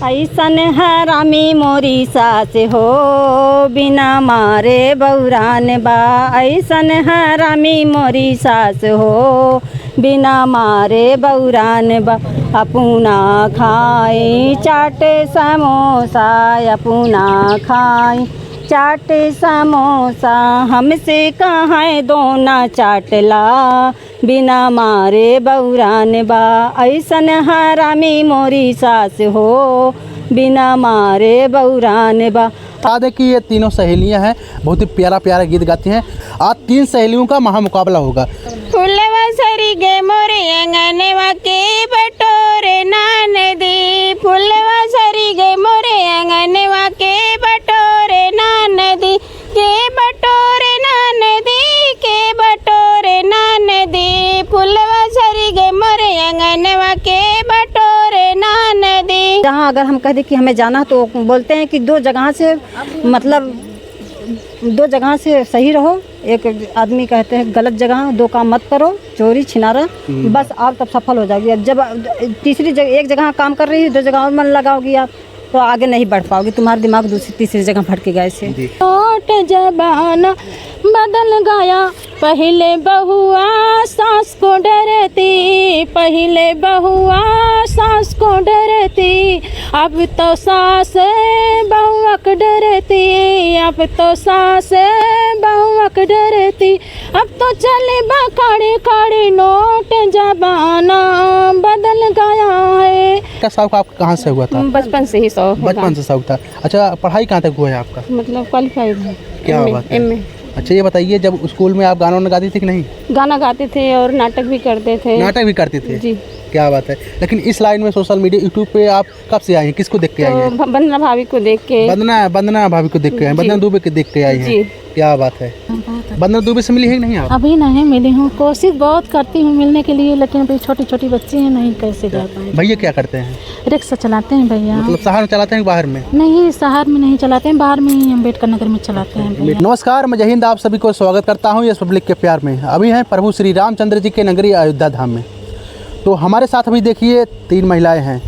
ऐसन हरामी मोरी सास हो, बिना मारे बौरान बा। ऐसन हरामी मोरी सास हो, बिना मारे बौरान बा। अपना खाई चाट समोसा, अपना खाई चाट समोसा। हमसे कहाँ दोना चाटला, बिना मारे बौरान बा। ऐसन हरामी मोरी सास हो, बिना मारे बौरान बा। बता दें कि ये तीनों सहेलियां हैं, बहुत ही प्यारा प्यारा गीत गाती हैं। आज 3 सहेलियों का महामुकाबला होगा। फुलवा सरी गे मोरे अंगनवा के बटोरे नानदी, फुलवा सरी गे मोरे अंगनवा के बटोरे नानदी, के बटोरे नानदी, के बटोरे नानदी। फुलवा सरी गे मोरे अंगनवा के बटोरे नानदी। जहाँ अगर हम कह दें कि हमें जाना तो बोलते हैं कि 2 जगह से, मतलब 2 जगह से सही रहो। एक आदमी कहते हैं गलत जगह 2 काम मत करो, चोरी छिनारा, बस आप तब सफल हो जाओगी। अब जब तीसरी जगह, एक जगह काम कर रही है 2 जगह और मन लगाओगी आप, तो आगे नहीं बढ़ पाओगी, तुम्हारा दिमाग दूसरी तीसरी जगह भटकेगा ऐसे। नोट जबाना बदल गया, पहले बहुआ सास को डरती, पहले बहुआ सास को डरती, अब तो सास बहुआ को डरती, अब तो सास बहुआ को डरती, अब तो चले बखाड़े खाड़े। नोट जबाना बदल गया है। क्या शौक आपका कहाँ से हुआ था? बचपन से ही शौक, बचपन से शौक था। अच्छा, पढ़ाई कहाँ तक हुआ है आपका? मतलब क्वालिफाइड है। क्या बात है। एमए। अच्छा, ये बताइए, जब स्कूल में आप गाना गाती थी कि नहीं? गाना गाते थे और नाटक भी करते थे। नाटक भी करते थे जी। क्या बात है। लेकिन इस लाइन में सोशल मीडिया यूट्यूब पे आप कब से आई हैं? किसको देख के आई हैं? तो वंदना भाभी को देख के। वंदना भाभी को देख के आई, वंदना दुबे के देख के आई हैं। क्या बात है। वंदना दुबे से मिली है कि नहीं आप? अभी नहीं मिली हूँ, कोशिश बहुत करती हूँ मिलने के लिए, लेकिन अभी छोटी छोटी बच्ची हैं, नहीं कैसे जा पाए। भैया क्या करते हैं? रिक्शा चलाते हैं भैया। मतलब शहर में चलाते हैं बाहर में? नहीं, शहर में नहीं चलाते हैं, बाहर में ही अम्बेडकर नगर में चलाते हैं भैया। नमस्कार, मैं जय हिंद, आप सभी को स्वागत करता हूँ इस पब्लिक के प्यार में। अभी हैं प्रभु श्री रामचंद्र जी के नगरी अयोध्या धाम में। तो हमारे साथ अभी देखिए 3 महिलाएं हैं,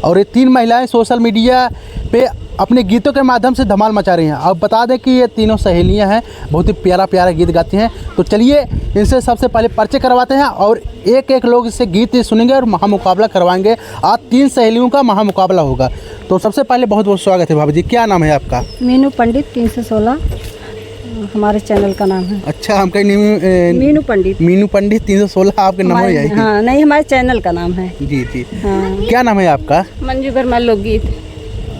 और ये 3 महिलाएं सोशल मीडिया पे अपने गीतों के माध्यम से धमाल मचा रही हैं। अब बता दें कि ये तीनों सहेलियां हैं, बहुत ही प्यारा प्यारा गीत गाती हैं। तो चलिए इनसे सबसे पहले परिचय करवाते हैं, और एक एक लोग इससे गीत सुनेंगे और महामुकाबला करवाएंगे। आज 3 सहेलियों का महामुकाबला होगा। तो सबसे पहले बहुत बहुत स्वागत है भाभी जी। क्या नाम है आपका? मीनू पंडित 316 हमारे चैनल का नाम है। अच्छा, हम कहीं मीनू पंडित। मीनू पंडित 316 आपके नाम है? हाँ, नहीं, हमारे चैनल का नाम है। जी जी। हाँ। क्या नाम है आपका? मंजू वर्मा लोकगीत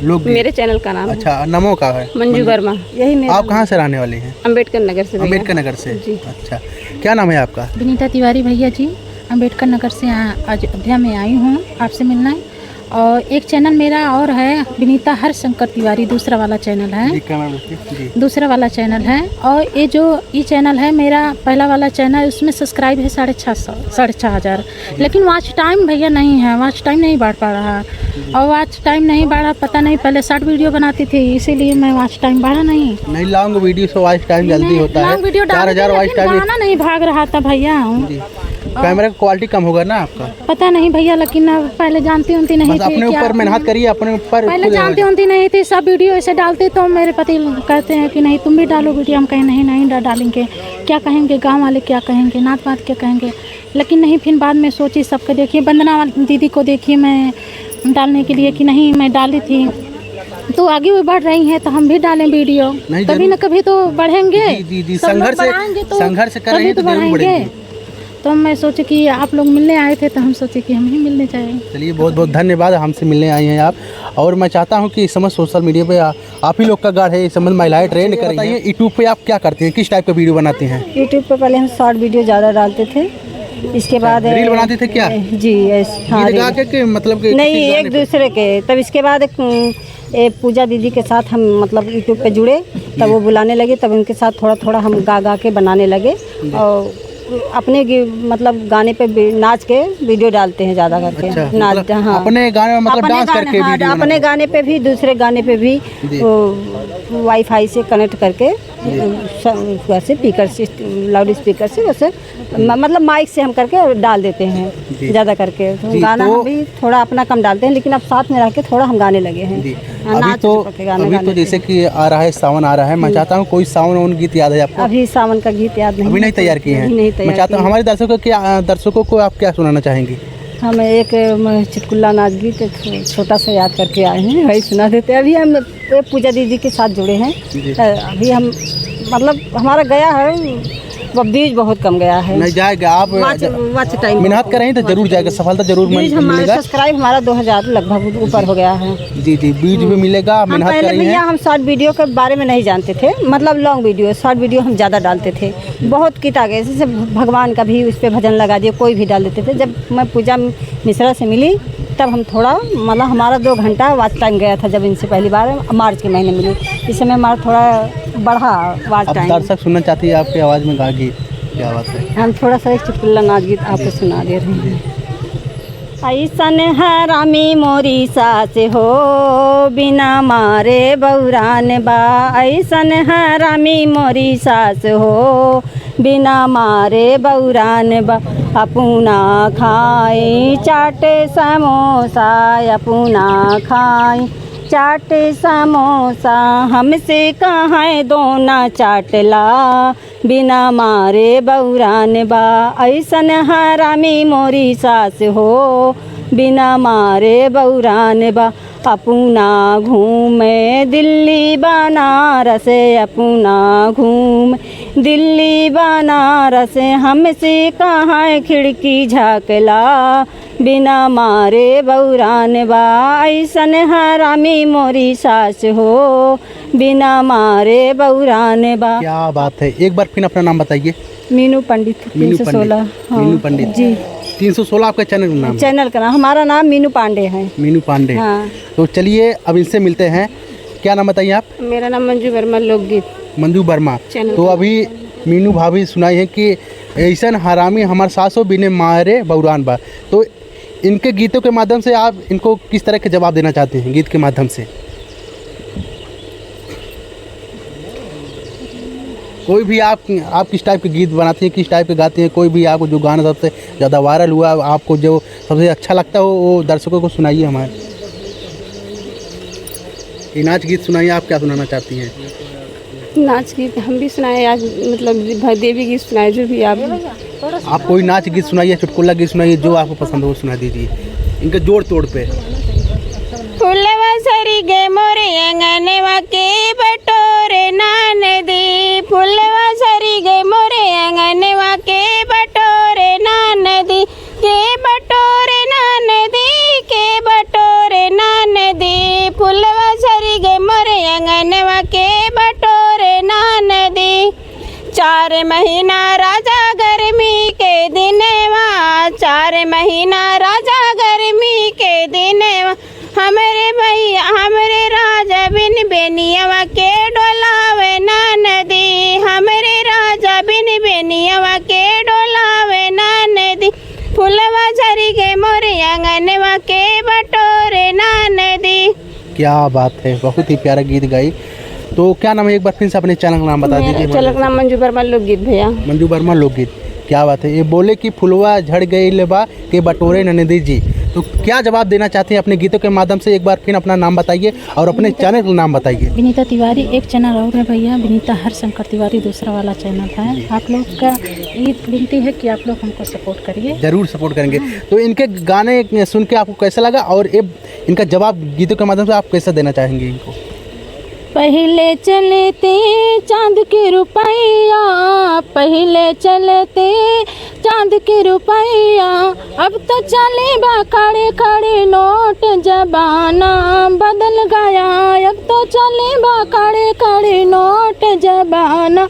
मेरे चैनल का नाम है। अच्छा, नमो का है? मंजू वर्मा। यही मेरा। आप कहाँ से रहने वाले हैं? अम्बेडकर नगर से। अम्बेडकर नगर से जी। अच्छा, क्या नाम है आपका? विनीता तिवारी भैया जी, अम्बेडकर नगर से अयोध्या में आई हूँ आपसे मिलना है। और एक चैनल मेरा और है, विनीता हरशंकर तिवारी, दूसरा वाला चैनल है। जी। दूसरा वाला चैनल है। और ये चैनल है मेरा, पहला वाला चैनल, उसमें सब्सक्राइब है 6,500, लेकिन वॉच टाइम भैया नहीं है, वॉच टाइम नहीं बढ़ पा रहा। और वॉच टाइम नहीं बढ़ा, पता नहीं, पहले शॉर्ट वीडियो बनाती थी, इसीलिए मैं वॉच टाइम बढ़ा नहीं। लॉन्ग वीडियो से वॉच टाइम जल्दी होता है। लॉन्ग वीडियो 4000 वॉच टाइम गाना नहीं भाग रहा था भैया। कैमरा की क्वालिटी कम होगा ना आपका? पता नहीं भैया, लेकिन पहले जानती नहीं थी। अपने ऊपर मेहनत करिए, अपने ऊपर। पहले जानती नहीं थी, सब वीडियो ऐसे डालते, तो मेरे पति कहते हैं कि नहीं तुम भी डालो वीडियो। हम कहें नहीं डालेंगे, क्या कहेंगे गांव वाले, क्या कहेंगे, नात पात क्या कहेंगे। लेकिन नहीं, फिर बाद में सोची, सबको देखिए, वंदना दीदी को देखिए मैं डालने के लिए कि नहीं, मैं डाली थी, तो आगे वो बढ़ रही हैं, तो हम भी डालें वीडियो, कभी न कभी तो बढ़ेंगे। संघर्ष कर रही हैं तो बढ़ेंगे। तो मैं सोचे कि आप लोग मिलने आए थे, तो हम सोचे कि हम ही मिलने जाएं। चलिए, बहुत बहुत धन्यवाद, हमसे मिलने आई हैं आप। और मैं चाहता हूं कि इस समय सोशल मीडिया पे आप ही लोग का गाढ़ है, इस समय महिलाएं ट्रेंड कर रही हैं। यूट्यूब पे आप क्या करते हैं, किस टाइप का वीडियो बनाते हैं? यूट्यूब पे पहले हम शॉर्ट वीडियो ज़्यादा डालते थे, इसके बाद रील बनाते थे क्या? जी, हाँ, मतलब नहीं, एक दूसरे के। तब इसके बाद पूजा दीदी के साथ हम मतलब यूट्यूब पे जुड़े, तब वो बुलाने लगे, तब उनके साथ थोड़ा थोड़ा हम गा के बनाने लगे। और अपने मतलब गाने पे नाच के वीडियो डालते हैं ज़्यादा करके। अच्छा, नाच, मतलब हाँ, अपने गाने में मतलब डांस करके वीडियो अपने गाने पे भी, दूसरे गाने पे भी वाईफाई से कनेक्ट करके वैसे स्पीकर से, लाउड स्पीकर से वैसे मतलब माइक से हम करके डाल देते हैं ज़्यादा करके। तो गाना हम भी थोड़ा अपना कम डालते हैं, लेकिन अब साथ में रह के थोड़ा हम गाने लगे हैं। अभी तो जैसे कि आ रहा है सावन आ रहा है, मैं चाहता हूँ कोई सावन गीत याद है आपको? अभी सावन का गीत याद नहीं, अभी नहीं तैयार किए हैं। मैं चाहता हूँ हमारे दर्शकों को आप क्या सुनाना चाहेंगी? हम एक चुटकुला नाच गीत छोटा सा याद करके आए हैं, वही सुना देते हैं। अभी हम पूजा दीदी के साथ जुड़े हैं। अभी हम मतलब हमारा गया है वो बीज बहुत कम गया है। नहीं जाएगा, आप टाइम मेहनत करें तो जरूर जाएगा, सफलता जरूर मिलेगा। सब्सक्राइब हमारा 2000 लगभग ऊपर हो गया है। जी बीज भी मिलेगा, मेहनत करेंगे। भैया हम शॉर्ट वीडियो के बारे में नहीं जानते थे, मतलब लॉन्ग वीडियो, शॉर्ट वीडियो हम ज़्यादा डालते थे। बहुत किट आ गए, जैसे भगवान का भी उस पर भजन लगा दिए, कोई भी डाल देते थे। जब मैं पूजा मिश्रा से मिली तब हम थोड़ा मतलब हमारा 2 घंटा वॉच टाइम गया था, जब इनसे पहली बार मार्च के महीने मिली। इस समय हमारा थोड़ा बढ़ा वॉच टाइम। दर्शक सुनना चाहती है आपकी आवाज़ में गा गीत, क्या बात है? हम थोड़ा सा एक चुटकुला नाच गीत आपको सुना दे रहे हैं। ऐसन हरामी मोरी सास हो, बिना मारे बौरान बा। ऐसन हरामी मोरी सास हो, बिना मारे बौरान बा। अपना खाई चाट समोसा, अपना खाई चाट समोसा। हमसे कहाँ दोना चाटला, बिना मारे बौरान बा। ऐसन हरामी मोरी सास हो, बिना मारे बौरान बा। अपना घूमे दिल्ली बनारस, अपना घूम दिल्ली बनारस। हमसे कहाँ खिड़की झाँकला, बिना मारे बौरान बा। ऐसन हरामी मोरी सास हो, बिना मारे बौरान बा। क्या बात है, एक बार फिर अपना नाम बताइए। मीनू पंडित 316। मीनू पंडित जी 316 आपका चैनल नाम? चैनल का नाम, हमारा नाम मीनू पांडे है। मीनू पांडे। हाँ। तो चलिए अब इनसे मिलते हैं। क्या नाम बताइए आप? मेरा नाम मंजू वर्मा, लोकगीत। मंजू वर्मा। तो अभी मीनू भाभी सुनाई है कि ऐसन हरामी हमार सासो बिने मारे बौरान बा। तो इनके गीतों के माध्यम से आप इनको किस तरह के जवाब देना चाहते हैं गीत के माध्यम से? कोई भी आप किस टाइप के गीत बनाते हैं, किस टाइप के गाते हैं? कोई भी आपको जो गाना सबसे ज़्यादा वायरल हुआ, आपको जो सबसे अच्छा लगता हो, वो दर्शकों को सुनाइए हमारे। ये नाच गीत सुनाइए, आप क्या सुनाना चाहती हैं? नाच गीत हम भी सुनाए आज, मतलब देवी गीत सुनाए, जो भी आप कोई नाच गीत सुनाइए, चुटकुला गीत सुनाइए, जो आपको पसंद हो सुना दीजिए, इनके जोड़ तोड़ पे। फुलवा सरी गे मोरे अंगनवा के बटोरे नान दी। फुलवा सरी गे मोरे अंगनवा के बटोरे नान दी। के बटोरे नान दी, के बटोरे नान दी। फुलवा सरी गे मोरे अंगनवा के बटोरे नान दी। 4 महीना राजा गर्मी के दिनवा, 4 महीना राजा गर्मी के दिनवा। हमरे भैया हमरे राजा बिन बेनियवा के डोलावे ना नदी। हमरे राजा बिन बेनियवा के डोलावे ना नदी। फुलवा झरी के मोरे अंगनवा के बटोरे ना नदी। क्या बात है, बहुत ही प्यारा गीत गाई। तो क्या नाम है, एक बार फिर से अपने चैनल का नाम बता दीजिए। चैनल का नाम मंजू वर्मा लोकगीत भैया। मंजू वर्मा लोकगीत। क्या बात है, ये बोले कि फुलवा झड़ गई लेबा के बटोरे ननदी जी। तो क्या जवाब देना चाहते हैं अपने गीतों के माध्यम से? एक बार फिर अपना नाम बताइए और अपने चैनल का नाम बताइए। विनीता तिवारी एक चैनल और है भैया, विनीता हरशंकर तिवारी दूसरा वाला चैनल है। आप लोग का ये विनती है कि आप लोग हमको सपोर्ट करिए। ज़रूर सपोर्ट करेंगे। तो इनके गाने सुन के आपको कैसा लगा और इनका जवाब गीतों के माध्यम से आप कैसे देना चाहेंगे इनको? पहले चलते चांद के रुपैया, पहले चलते चांद के रुपैया। अब तो चले बा खड़े खड़े नोट, जमाना बदल गया। अब तो चले बा खड़े खड़े नोट, जमाना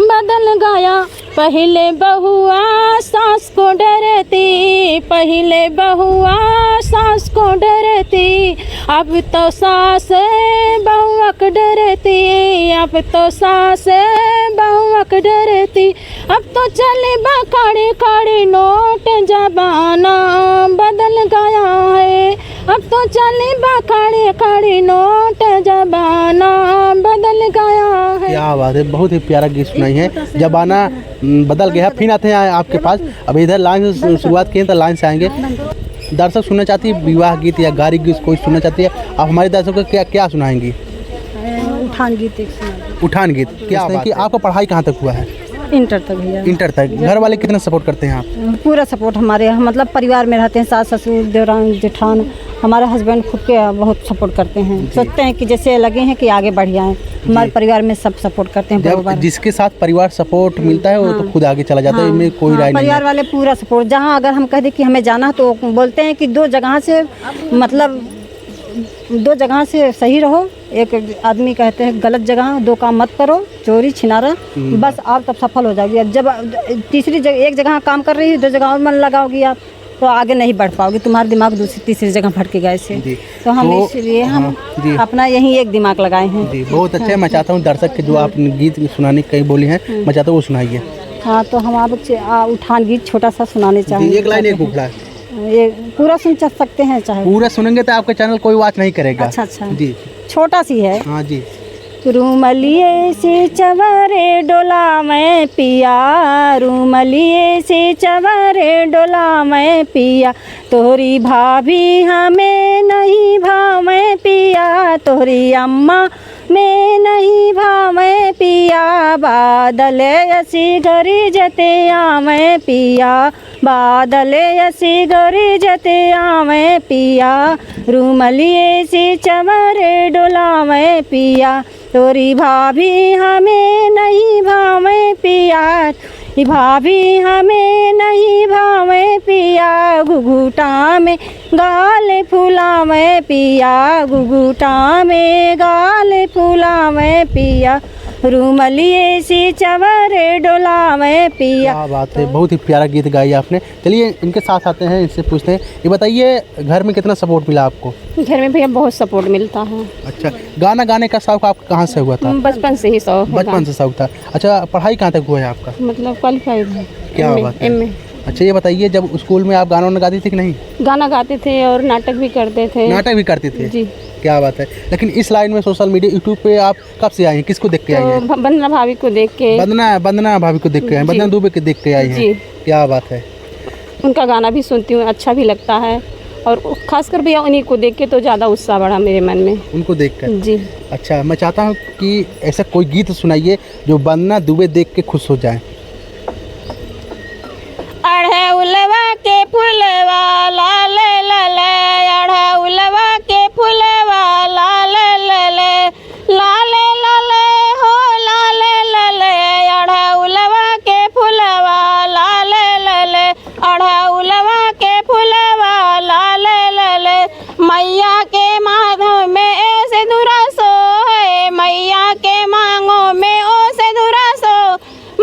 बदल गया। पहले बहुआ सास को डरती, पहले बहुआ सास को डरती। अब तो सास बहुआ को डरती, अब तो सास बहुआ को डरती। अब तो चले बा खड़े खड़े नोट, जमाना बदल गया है। अब तो चले बा खड़े खड़े नोट, जमाना बदल गया है। क्या क्या बात है, बहुत ही प्यारा गीत सुनाई है। जमाना बदल गया, फिर आते हैं आपके पास। अब इधर लाइन से शुरुआत की तो लाइन से आएंगे। दर्शक सुनना चाहती है विवाह गीत या गारी गीत कोई सुनना चाहती है, आप हमारे दर्शकों को क्या क्या सुनाएंगी? उठान गीत एक सुना। उठान गीत। क्या बात है कि आपका पढ़ाई कहाँ तक हुआ है? इंटर तक भैया। इंटर तक। घर वाले कितना सपोर्ट करते हैं आप? पूरा सपोर्ट हमारे यहाँ, मतलब परिवार में रहते हैं, सास ससुर देवरान जेठान, हमारे हस्बैंड खुद के बहुत सपोर्ट करते हैं। सोचते हैं कि जैसे लगे हैं कि आगे बढ़ जाएं। हमारे परिवार में सब सपोर्ट करते हैं। जब जिसके साथ परिवार सपोर्ट मिलता है वो तो खुद आगे चला जाता है, इनमें कोई राय नहीं है। परिवार वाले पूरा सपोर्ट। जहाँ अगर हम कह दें कि हमें जाना तो बोलते हैं कि दो जगह से, मतलब दो जगह से सही रहो। एक आदमी कहते हैं गलत जगह दो काम मत करो, चोरी छिनारा, बस आप तब सफल हो जाओगी। जब तीसरी जगह, एक जगह काम कर रही है, दो जगह और मन लगाओगी आप तो आगे नहीं बढ़ पाओगी, तुम्हारा दिमाग दूसरी तीसरी जगह भटकेगा ऐसे। तो हम इसलिए हम अपना यही एक दिमाग लगाए हैं। जी बहुत अच्छा है। मैं चाहता हूँ दर्शक के जो आप गीत सुनाने कई बोली हैं, मैं चाहता हूँ वो सुनाइए। हाँ, तो हम आप उठान गीत छोटा सा सुनाने चाहेंगे। एक लाइन एक बुकड़ा, ये पूरा सुन सकते हैं चाहे? पूरा सुनेंगे तो आपका चैनल कोई वॉच नहीं करेगा। अच्छा अच्छा जी, छोटा सी है। हाँ जी। रूमलिए से चवरे डोला में पिया, रूमलिए से चवरे डोला में पिया, तोहरी भाभी हमें नहीं भावे पिया, तोहरी अम्मा में नहीं भावे पिया, बादल ऐसी गरी जते आवे पिया, बादल ऐसी गरी जते आवे पिया, रूमलिए से चवरे डोला में पिया, तोरी भाभी हमें नहीं भावे पिया, भाभी हमें नहीं भावे पिया, घुघुटा में गाल फुलावे पिया, घुघुटा में गाल फुलावे पिया, रूमलिए सी चवरे डोलावे पिया। क्या बात है, बहुत ही प्यारा गीत गाई आपने। चलिए इनके साथ आते हैं, इनसे पूछते हैं। ये बताइए घर में कितना सपोर्ट मिला आपको? घर में भैया बहुत सपोर्ट मिलता है। अच्छा, गाना गाने का शौक आपका कहाँ से हुआ था? बचपन से ही शौक है। बचपन से शौक था। अच्छा, पढ़ाई कहाँ तक हुआ है आपका? मतलब क्वालिफाइड है। क्या बात है। एमए। अच्छा, ये बताइए जब स्कूल में आप गाना गाती थी कि नहीं? गाना गाते थे और नाटक भी करते थे। नाटक भी करते थे? जी। क्या बात है। लेकिन इस लाइन में सोशल मीडिया यूट्यूब पे आप कब से आई हैं? किसको देख के आई हैं? तो वंदना भाभी को देख के। वंदना भाभी को देख के आई, वंदना दुबे के देख के आई हैं। जी। क्या बात है। उनका गाना भी सुनती हूँ, अच्छा भी लगता है, और खासकर भैया उन्हीं को देख के तो ज़्यादा उत्साह बढ़ा मेरे मन में। उनको देख कर? जी। अच्छा, मैं चाहता हूँ कि ऐसा कोई गीत सुनाइए जो वंदना दुबे देख के खुश हो जाए। अढ़उलवा के फुलवा लाल लले, अढ़उलवा के फुलवा लाल लले, लाल लले हो लाल लले, अढ़उलवा के फुलवा लाल लले, अढ़उलवा के फुलवा लाल लले, मैया के मांगों में ऐसे दुरासो है, मैया के मांगों में ओ से दुरासो,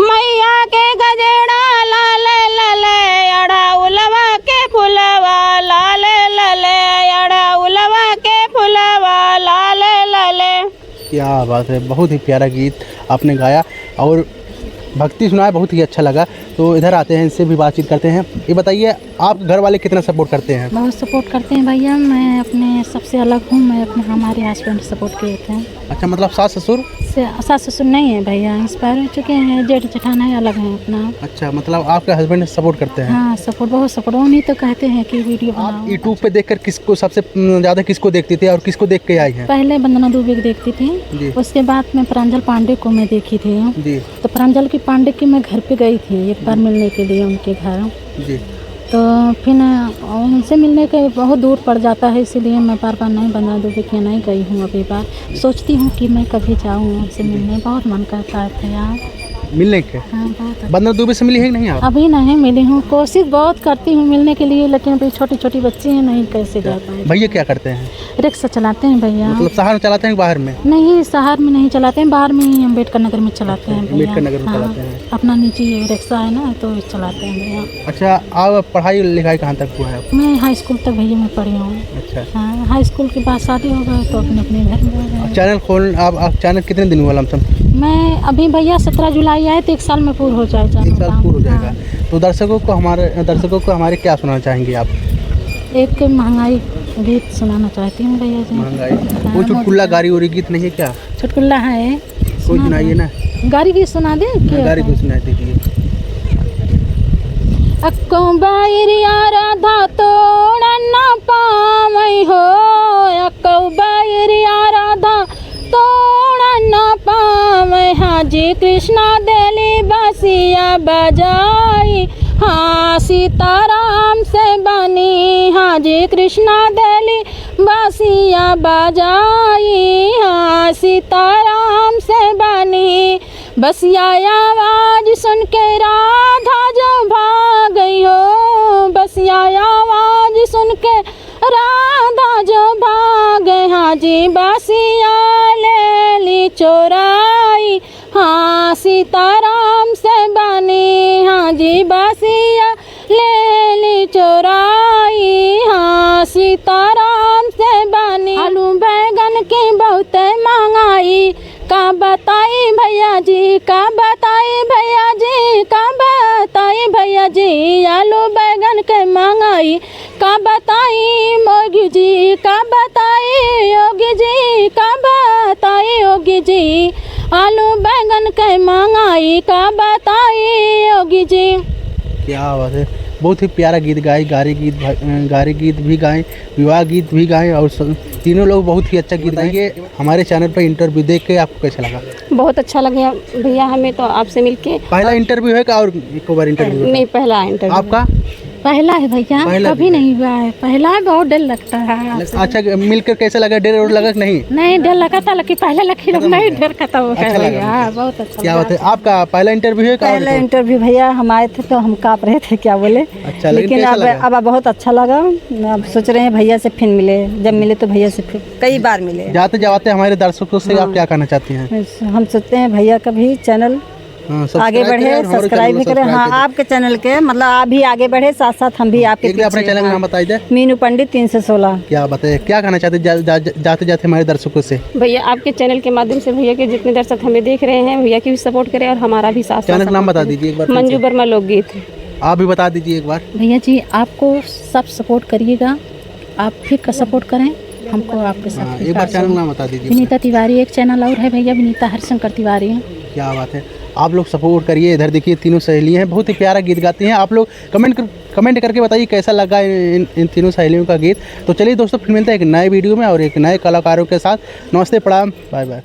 मैया के गजरा लाल लले, अढ़उलवा के फुलवा लाल लले, अढ़उलवा के फुलवा लाल लले। क्या बात है, बहुत ही प्यारा गीत आपने गाया और भक्ति सुनाया, बहुत ही अच्छा लगा। तो इधर आते हैं, इनसे भी बातचीत करते हैं। ये बताइए आप घर वाले कितना सपोर्ट करते हैं? बहुत सपोर्ट करते हैं भैया। मैं अपने सबसे अलग हूँ, मैं अपने हमारे हस्बैंड सपोर्ट किए थे। अच्छा, मतलब सास ससुर? सास ससुर नहीं है भैया, इंस्पायर हो चुके हैं, जेठ जेठान है, अलग हैं अपना। अच्छा, मतलब आपके हस्बैंड सपोर्ट करते हैं? हाँ, सपोर्ट, बहुत सपोर्ट। उन्हीं तो कहते हैं कि वीडियो आप बनाओ। यूट्यूब पे देखकर किसको सबसे ज़्यादा किसको देखते थे और किसको देख के आई हैं? पहले वंदना दुबे को देखती जी। थी, उसके बाद में प्रांजल पांडे को मैं देखी थी। जी। तो प्रांजल की पांडे की मैं घर पे गई थी एक बार मिलने के लिए उनके घर। जी। तो फिर उनसे मिलने के बहुत दूर पड़ जाता है, इसीलिए मैं बार बार नहीं वंदना दुबे के नहीं गई हूँ। अभी बार सोचती हूँ कि मैं कभी जाऊँ उनसे मिलने, बहुत मन करता है भैया मिलने के? हाँ, बहुत। वंदना दुबे से मिली है कि नहीं आप? अभी नहीं मिली हूँ, कोशिश बहुत करती हूँ मिलने के लिए, लेकिन अभी छोटी छोटी बच्ची हैं, नहीं कैसे जा पाए। भैया क्या करते हैं? रिक्शा चलाते हैं भैया। मतलब शहर में चलाते हैं कि बाहर में? नहीं, शहर में नहीं चलाते हैं, बाहर में ही अम्बेडकर नगर में चलाते हैं भैया। अम्बेडकर नगर में चलाते हैं। अपना निजी रिक्शा है ना, तो चलाते हैं भैया। अच्छा, आप पढ़ाई लिखाई कहाँ तक हुआ है? मैं हाई स्कूल तक भैया मैं पढ़ी हूँ। अच्छा। हाँ, हाई स्कूल के बाद शादी हो गई तो अपने अपने घर में हो गए। चैनल खोल आप चैनल कितने दिन हुआ लमसम? मैं अभी भैया 17 जुलाई आए तो 1 साल में पूरा हो जाए। एक साल पूरा हो जाएगा। तो दर्शकों को हमारे क्या सुनाना चाहेंगे आप? एक महंगाई गीत सुनाना चाहती हूँ भैया जी। महंगाई? हाँ, वो चुटकुल्ला गारी उरी गीत नहीं है क्या? चुटकुल्ला है, कोई सुनाइए ना, गाड़ी भी सुना दे क्या? गाड़ी को सुनाई दीजिए। अक्को बायरिया राधा तोड़ना पावई हो, अक्को बायरिया राधा तोड़ना पावई, हाजी कृष्णा दिली बासिया बजाई, हाँ सीताराम से बनी, हाजी कृष्णा दिली बासिया बजाई, हाँ सीताराम से बनी। बसिया आवाज सुन के राधा जो भाग गई हो, बसिया आवाज सुन के राधा जो भाग गई, हाँ जी बासिया ले ली चोराई, हाँ सीताराम से बनी, हाँ जी बासिया ले ली चोराई, हाँ सीताराम से बनी। आलू बैगन की बहुत महंगाई, का बताई भैया जी, का बताई भैया जी, का बताई भैया जी, आलू बैगन के महंगाई का बताई मोगी जी, का बताई योगी जी, का बताई योगी जी, आलू बैगन के महंगाई का बताई योगी जी। क्या बात है, बहुत ही प्यारा गीत गाए, गारी गीत भी गाएं, विवाह गीत भी गाएं और तीनों लोग बहुत ही अच्छा गीत गाएंगे। हमारे चैनल पर इंटरव्यू देख के आपको कैसा लगा? बहुत अच्छा लगा भैया हमें तो आपसे मिलके। पहला इंटरव्यू है क्या और एक बार इंटरव्यू? नहीं, पहला इंटरव्यू। आपका पहला है भैया, पहला कभी नहीं हुआ है, पहला है, बहुत डर लगता है। अच्छा, मिलकर कैसा लगा? डर और लगा कि नहीं? नहीं डर लगा था, लेकिन पहले लकी लोग नहीं डर खत्म हो अच्छा गया लगा। हाँ, बहुत अच्छा क्या लगा। बात है, आपका पहला इंटरव्यू है क्या? पहले इंटरव्यू भैया हम आए थे तो हम काँप रहे थे क्या बोले, अच्छा, लेकिन कैसा लगा? अब बहुत अच्छा लगा। अब सोच रहे हैं भैया से फिर मिले, जब मिले तो भैया से फिर कई बार मिले। जाते जाते हमारे दर्शकों से आप क्या कहना चाहती हैं? हम सोचते हैं भैया का भी चैनल आगे बढ़े, सब्सक्राइब भी करें। हाँ, आपके चैनल के मतलब आप भी आगे बढ़े, साथ साथ हम भी आपके एक अपने चैनल का नाम बताइए। मीनू पंडित 316। क्या बताइए, क्या कहना चाहते जाते जाते हमारे दर्शकों से? भैया आपके चैनल के माध्यम से भैया के जितने दर्शक हमें देख रहे हैं, भैया की भी सपोर्ट करें और हमारा भी साथ। चैनल का नाम बता दीजिए एक बार। मंजू वर्मा लोकगीत। आप भी बता दीजिए एक बार। भैया जी आपको सब सपोर्ट करिएगा, आप भी का सपोर्ट करें हमको, आपके साथ एक बार चैनल नाम बता दीजिए। विनीता तिवारी एक चैनल और है भैया, विनीता हरिशंकर तिवारी। क्या बात है, आप लोग सपोर्ट करिए। इधर देखिए तीनों सहेलियां हैं, बहुत ही प्यारा गीत गाती हैं। आप लोग कमेंट करके बताइए कैसा लगा इन तीनों सहेलियों का गीत। तो चलिए दोस्तों, फिर मिलते हैं एक नए वीडियो में और एक नए कलाकारों के साथ। नमस्ते, प्रणाम, बाय बाय।